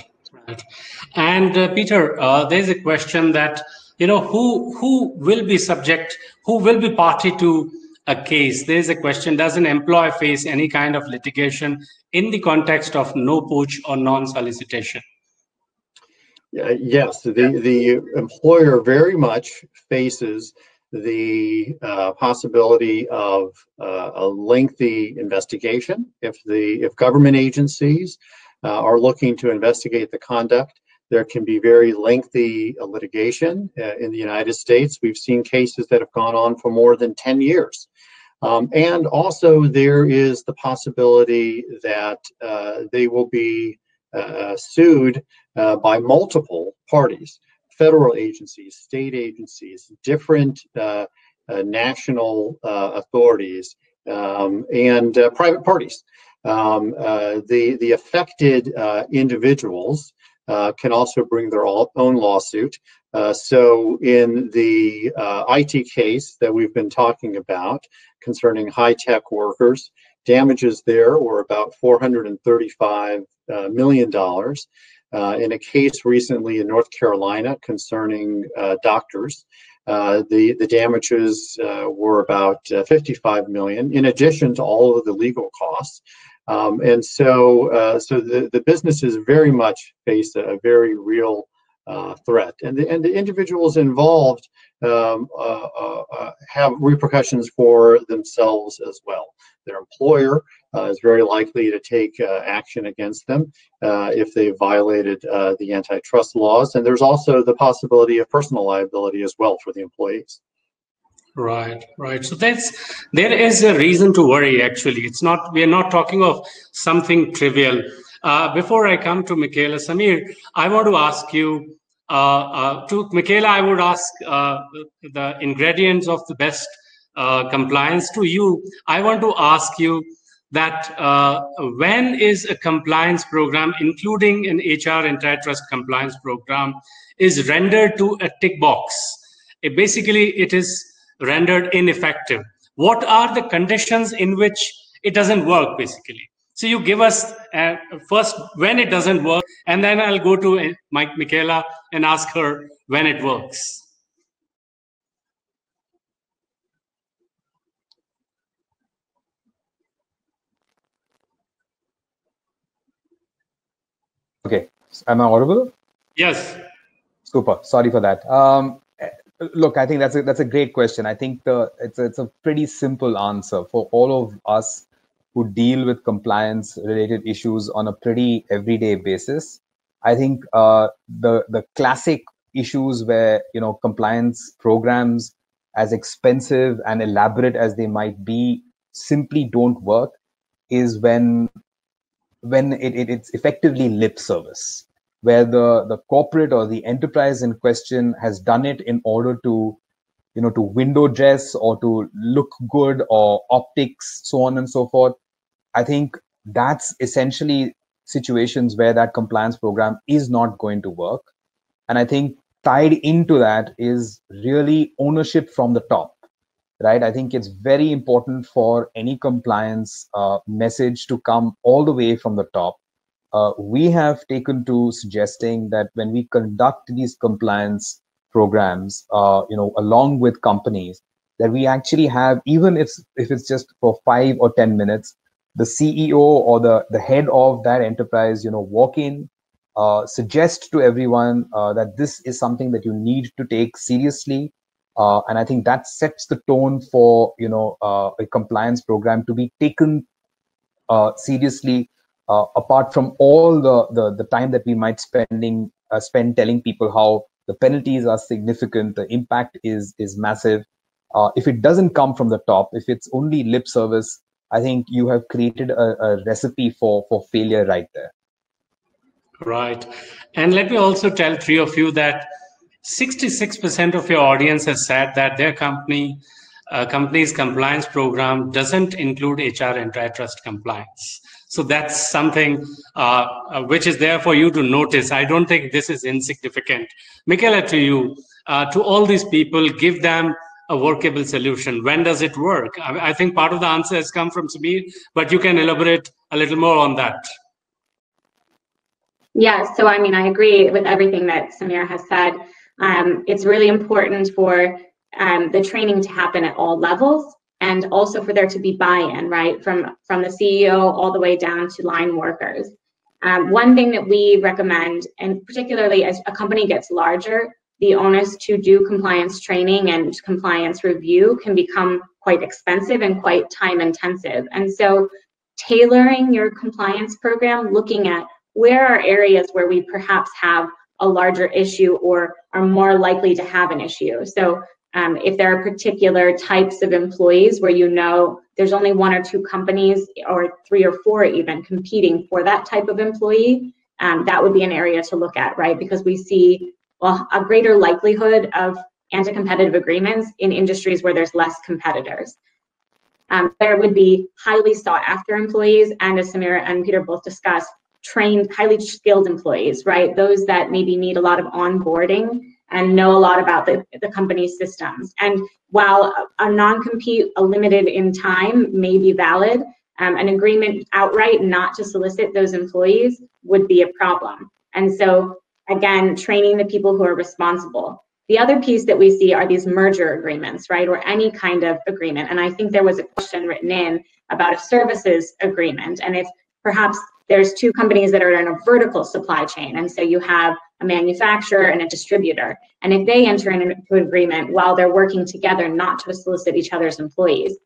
And Peter, there's a question that, who will be subject, who will be party to a case? There's a question, does an employer face any kind of litigation in the context of no poach or non-solicitation? Yes, the employer very much faces the possibility of a lengthy investigation if government agencies are looking to investigate the conduct. There can be very lengthy litigation in the United States. We've seen cases that have gone on for more than 10 years. And also there is the possibility that they will be sued by multiple parties, federal agencies, state agencies, different national authorities, and private parties. The affected individuals can also bring their own lawsuit. So in the IT case that we've been talking about concerning high-tech workers, damages there were about $435 million. In a case recently in North Carolina concerning doctors, the damages were about $55 million, in addition to all of the legal costs. And so the businesses very much face a very real threat, and the individuals involved have repercussions for themselves as well. Their employer is very likely to take action against them if they violated the antitrust laws. And there's also the possibility of personal liability as well for the employees. Right, right. So there is a reason to worry, actually. It's not, we are not talking of something trivial. Before I come to Michaela, Samir, I want to ask you, to Michaela, I would ask the ingredients of the best compliance. To you, I want to ask you that when is a compliance program, including an HR antitrust compliance program, is rendered to a tick box? Basically, it is rendered ineffective. What are the conditions in which it doesn't work, basically? So you give us first when it doesn't work, and then I'll go to Michaela and ask her when it works. Okay, am I audible? Yes. Super. Sorry for that. Look, I think that's a great question. I think it's a pretty simple answer for all of us who deal with compliance related issues on a pretty everyday basis. I think the classic issues where compliance programs, as expensive and elaborate as they might be, simply don't work is when it's effectively lip service, where the corporate or the enterprise in question has done it in order to window dress or to look good, or optics, so on and so forth. I think that's essentially situations where that compliance program is not going to work. And I think tied into that is really ownership from the top, right? I think it's very important for any compliance message to come all the way from the top. We have taken to suggesting that when we conduct these compliance programs, along with companies, that we actually have, even if it's just for 5 or 10 minutes, the CEO or the head of that enterprise, walk in, suggest to everyone that this is something that you need to take seriously. And I think that sets the tone for, a compliance program to be taken seriously, apart from all the time that we might spend telling people how the penalties are significant, the impact is massive. If it doesn't come from the top, if it's only lip service, I think you have created a recipe for failure right there. Right. And let me also tell 3 of you that 66% of your audience has said that their company's compliance program doesn't include HR antitrust compliance. So that's something which is there for you to notice. I don't think this is insignificant. Michaela, to you, to all these people, give them a workable solution. When does it work? I think part of the answer has come from Samir, but you can elaborate a little more on that. Yeah, so I mean, I agree with everything that Samir has said. It's really important for the training to happen at all levels, and also for there to be buy-in, right, from the CEO all the way down to line workers. One thing that we recommend, and particularly as a company gets larger, the onus to do compliance training and compliance review can become quite expensive and quite time intensive. And so tailoring your compliance program, looking at where are areas where we perhaps have a larger issue or are more likely to have an issue. So if there are particular types of employees where there's only 1 or 2 companies, or 3 or 4 even, competing for that type of employee, that would be an area to look at, right? Because we see a greater likelihood of anti-competitive agreements in industries where there's less competitors. There would be highly sought after employees, and as Samir and Peter both discussed, trained, highly skilled employees, right? Those that maybe need a lot of onboarding and know a lot about the company's systems. And while a non-compete, a limited in time, may be valid, an agreement outright not to solicit those employees would be a problem. And so, again, training the people who are responsible. The other piece that we see are these merger agreements, right, or any kind of agreement. And I think there was a question written in about a services agreement. And if perhaps there's 2 companies that are in a vertical supply chain, and so you have a manufacturer and a distributor, and if they enter into an agreement while they're working together not to solicit each other's employees,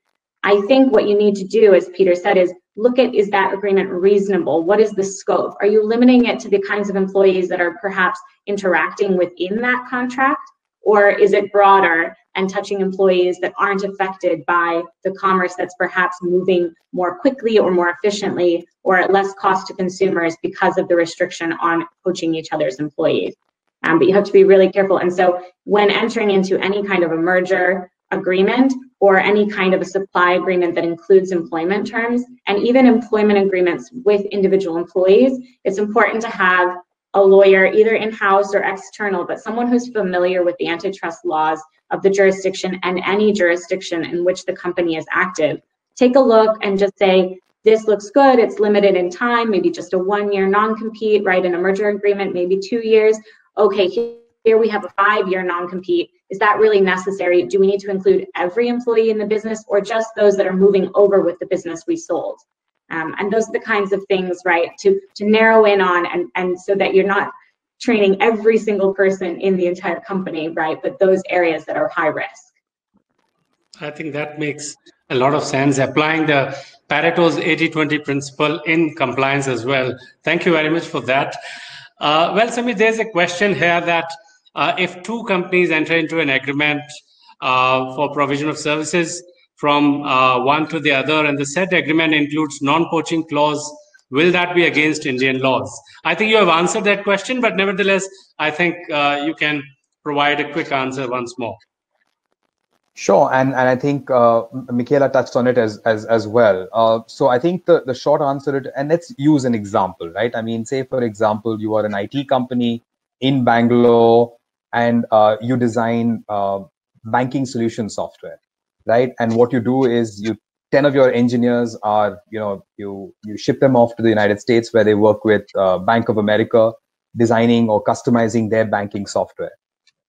I think what you need to do, as Peter said, is look at, is that agreement reasonable? What is the scope? Are you limiting it to the kinds of employees that are perhaps interacting within that contract? Or is it broader and touching employees that aren't affected by the commerce that's perhaps moving more quickly or more efficiently or at less cost to consumers because of the restriction on poaching each other's employees? But you have to be really careful. And so when entering into any kind of a merger agreement or any kind of a supply agreement that includes employment terms and even employment agreements with individual employees, it's important to have a lawyer, either in-house or external, but someone who's familiar with the antitrust laws of the jurisdiction and any jurisdiction in which the company is active. Take a look and just say, this looks good, it's limited in time, maybe just a 1-year non-compete, right? In a merger agreement, maybe 2 years. Okay, here we have a 5-year non-compete. Is that really necessary? Do we need to include every employee in the business or just those that are moving over with the business we sold? And those are the kinds of things, right, to narrow in on and so that you're not training every single person in the entire company, right, but those areas that are high risk. I think that makes a lot of sense, applying the Pareto's 80-20 principle in compliance as well. Thank you very much for that. Well, Samir, there's a question here that if two companies enter into an agreement for provision of services from one to the other, and the said agreement includes non-poaching clause, will that be against Indian laws? I think you have answered that question, but nevertheless, I think you can provide a quick answer once more. Sure, and I think Michaela touched on it as well. So I think the short answer, and let's use an example, right? I mean, say for example, you are an IT company in Bangalore, and you design banking solution software, right? And what you do is 10 of your engineers are, you ship them off to the United States where they work with Bank of America, designing or customizing their banking software.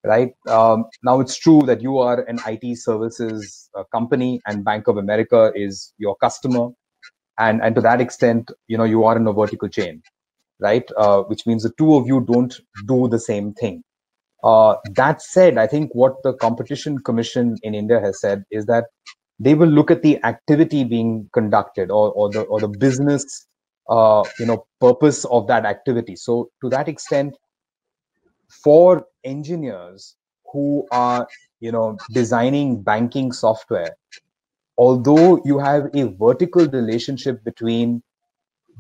Right. Now, it's true that you are an IT services company and Bank of America is your customer. And to that extent, you are in a vertical chain, right? Which means the two of you don't do the same thing. That said, I think what the Competition Commission in India has said is that they will look at the activity being conducted or the business, purpose of that activity. So to that extent, for engineers who are, designing banking software, although you have a vertical relationship between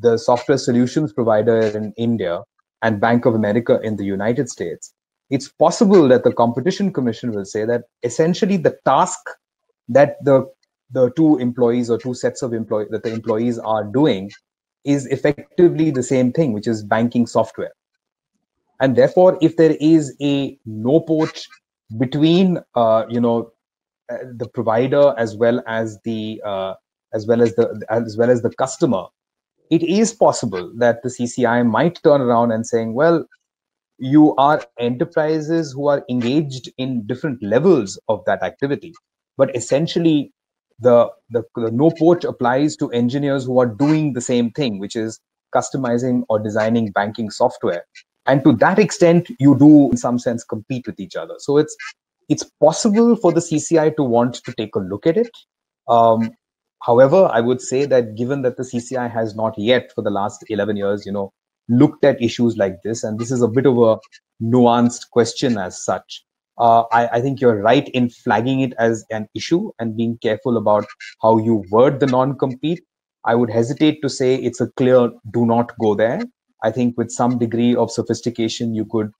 the software solutions provider in India and Bank of America in the United States, it's possible that the Competition Commission will say that essentially the task that the two employees or two sets of employees that the employees are doing is effectively the same thing, which is banking software. And therefore, if there is a no poach between the provider as well as the customer, it is possible that the CCI might turn around and saying, well, you are enterprises who are engaged in different levels of that activity, but essentially the no poach applies to engineers who are doing the same thing, which is customizing or designing banking software. And to that extent, you do, in some sense, compete with each other. So it's possible for the CCI to want to take a look at it. However, I would say that given that the CCI has not yet, for the last 11 years, looked at issues like this, and this is a bit of a nuanced question as such, I think you're right in flagging it as an issue and being careful about how you word the non-compete. I would hesitate to say it's a clear do not go there. I think with some degree of sophistication, you could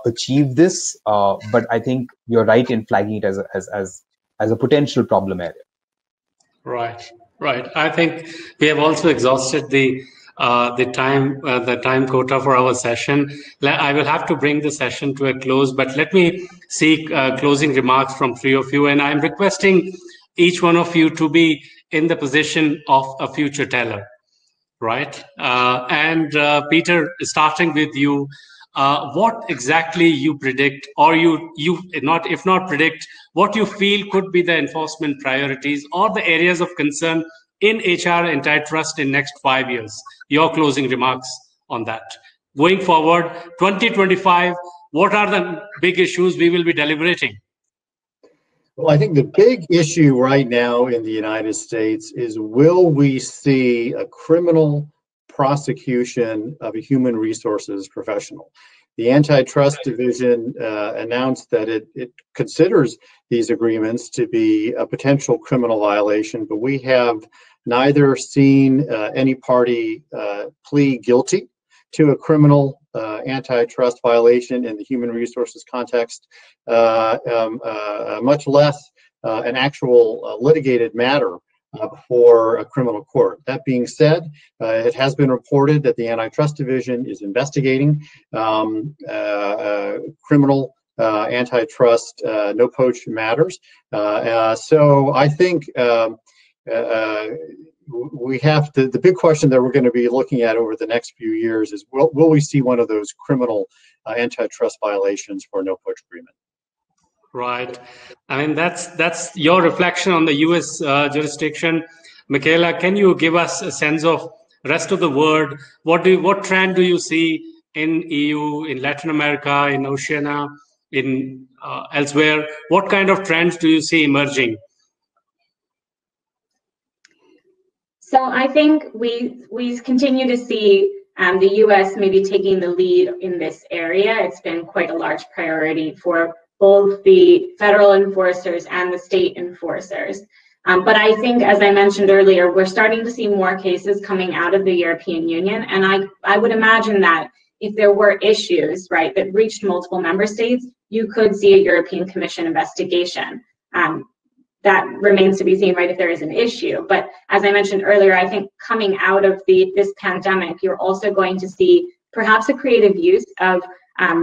achieve this, but I think you're right in flagging it as a potential problem area. Right. I think we have also exhausted the time quota for our session. I will have to bring the session to a close, but let me seek closing remarks from three of you, and I'm requesting each one of you to be in the position of a future teller. Right. And Peter, starting with you, what exactly you predict, or if not predict, what you feel could be the enforcement priorities or the areas of concern in HR antitrust in next 5 years? Your closing remarks on that. Going forward, 2025, what are the big issues we will be deliberating? Well, I think the big issue right now in the United States is, will we see a criminal prosecution of a human resources professional? The Antitrust Division announced that it considers these agreements to be a potential criminal violation, but we have neither seen any party plead guilty to a criminal antitrust violation in the human resources context, much less an actual litigated matter before a criminal court. That being said, it has been reported that the Antitrust Division is investigating criminal antitrust no-poach matters. So I think we have to, the big question that we're going to be looking at over the next few years is, will we see one of those criminal antitrust violations for a no-poach agreement? Right. I mean, that's your reflection on the U.S. Jurisdiction. Michaela, can you give us a sense of rest of the world? What trend do you see in EU, in Latin America, in Oceania, in elsewhere? What kind of trends do you see emerging? So I think we continue to see the U.S. maybe taking the lead in this area. It's been quite a large priority for both the federal enforcers and the state enforcers. But I think, as I mentioned earlier, we're starting to see more cases coming out of the European Union. And I would imagine that if there were issues, right, that reached multiple member states, you could see a European Commission investigation. That remains to be seen, right, if there is an issue. But as I mentioned earlier, I think coming out of this pandemic, you're also going to see perhaps a creative use of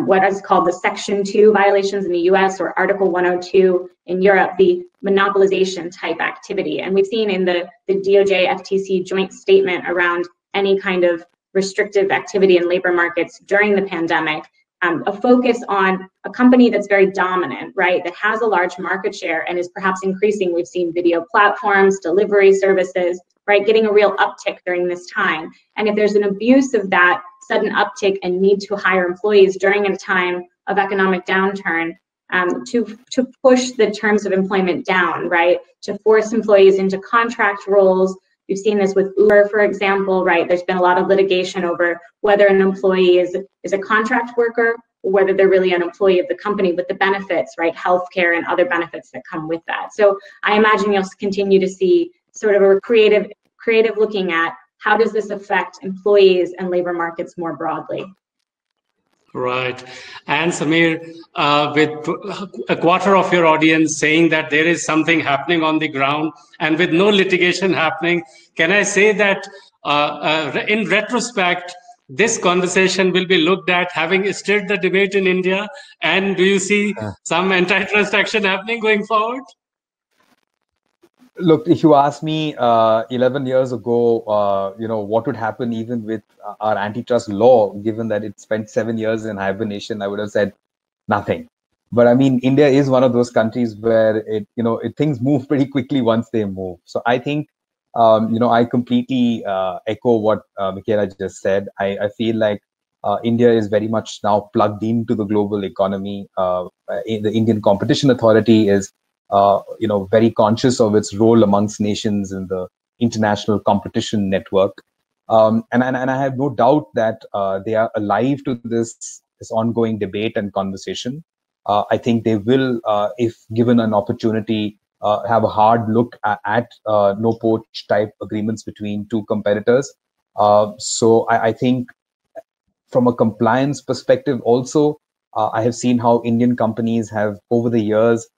what is called the Section 2 violations in the US, or Article 102 in Europe, the monopolization type activity. And we've seen in the DOJ FTC joint statement around any kind of restrictive activity in labor markets during the pandemic, a focus on a company that's very dominant, right, that has a large market share and is perhaps increasing. We've seen video platforms, delivery services, right, getting a real uptick during this time. And if there's an abuse of that sudden uptick and need to hire employees during a time of economic downturn, to push the terms of employment down, right, to force employees into contract roles. We've seen this with Uber, for example, right? There's been a lot of litigation over whether an employee is a contract worker or whether they're really an employee of the company with the benefits, right? Healthcare and other benefits that come with that. So I imagine you'll continue to see sort of a creative looking at how does this affect employees and labor markets more broadly. Right. And Samir, with a quarter of your audience saying that there is something happening on the ground and with no litigation happening, can I say that in retrospect, this conversation will be looked at having stirred the debate in India? And do you see some antitrust action happening going forward? Look, if you ask me 11 years ago, what would happen even with our antitrust law, given that it spent 7 years in hibernation, I would have said nothing. But I mean, India is one of those countries where things move pretty quickly once they move. So I think, I completely echo what Michaela just said. I feel like India is very much now plugged into the global economy. The Indian Competition Authority is very conscious of its role amongst nations in the international competition network. And I have no doubt that they are alive to this ongoing debate and conversation. I think they will, if given an opportunity, have a hard look at no-poach type agreements between two competitors. So I think from a compliance perspective also, I have seen how Indian companies have over the years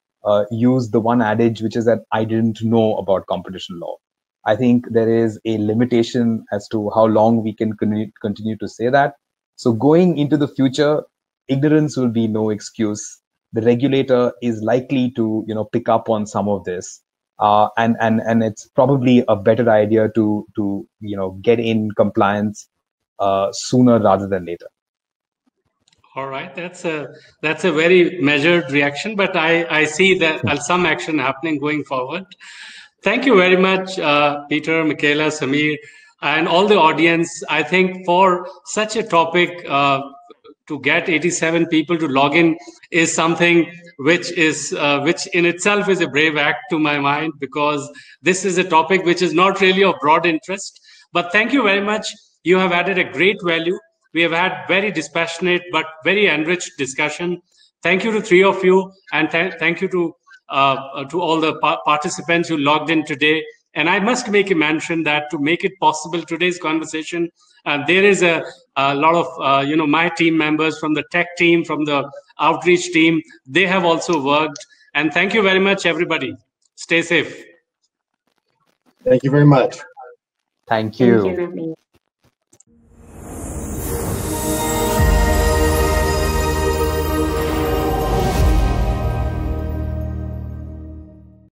use the one adage, which is that I didn't know about competition law. I think there is a limitation as to how long we can continue to say that. So going into the future, ignorance will be no excuse. The regulator is likely to, pick up on some of this, and it's probably a better idea to get in compliance sooner rather than later. All right, that's a very measured reaction, but I see that some action happening going forward. Thank you very much, Peter, Michaela, Samir, and all the audience. I think for such a topic, to get 87 people to log in is something which in itself is a brave act to my mind, because this is a topic which is not really of broad interest. But thank you very much. You have added a great value. We have had very dispassionate but very enriched discussion. Thank you to three of you, and thank you to all the participants who logged in today. And I must make a mention that to make it possible, today's conversation, there is a lot of my team members from the tech team, from the outreach team. They have also worked. And thank you very much, everybody. Stay safe. Thank you very much. Thank you. Thank you, Navneet.